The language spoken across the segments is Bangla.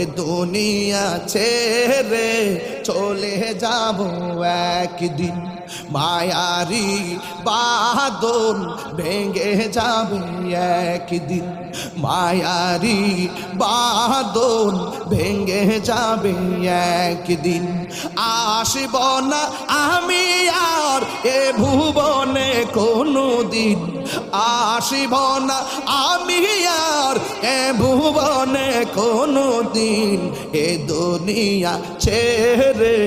এ দুনিয়া ছেড়ে চলে যাব একদিন, মায়ারি বাঁধন ভেঙে যাবে একদিন, মায়ারি বাঁধন ভেঙে যাবে একদিন। আসব না আমি আর এ ভুবনে কোনো দিন, আসব না আমি আর এ ভুবনে কোনো দিন, এ দুনিয়া ছেড়ে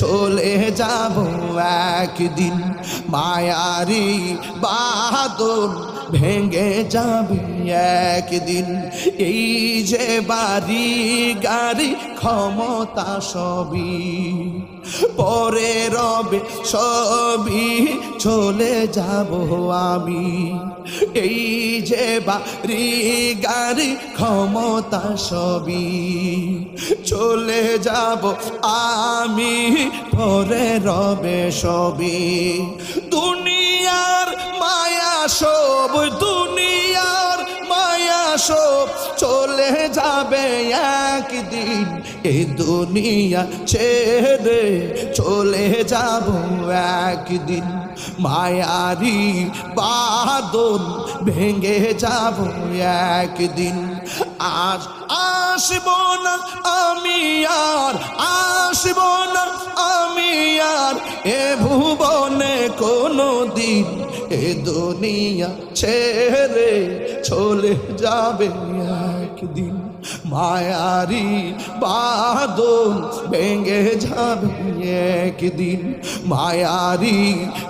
চলে যাব একদিন, মায়ারি বাঁধন ভেঙে যাবে একদিন। এই যে বাড়ি গাড়ি ক্ষমতা সবই পরে রবে সবই চলে যাব আমি, এই যে বাড়ি গাড়ি ক্ষমতা সবই চলে যাব আমি, পরে রবে সবই। দুনিয়ার মায়া সব, দুনিয়ার মায়া সব চলে যাবে একদিন, এই দুনিয়া ছেড়ে চলে যাব একদিন, মায়ারি বাঁধন ভেঙে যাব একদিন। আজ আসব না আমি আর, আসব না আমি আর এ ভুবনে কোনো দিন, এ দুনিয়া ছেড়ে চলে যাবে একদিন, মায়ারি বাঁধন ভেঙে যাবে একদিন, মায়ারি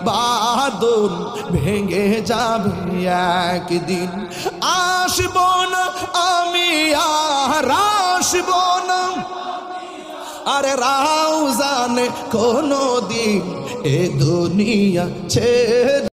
বাঁধন ভেঙে যাবে একদিন। আসব না আমি আর, আসব না আরে রাউজানে কোনো দিন, এ দুনিয়া ছেড়ে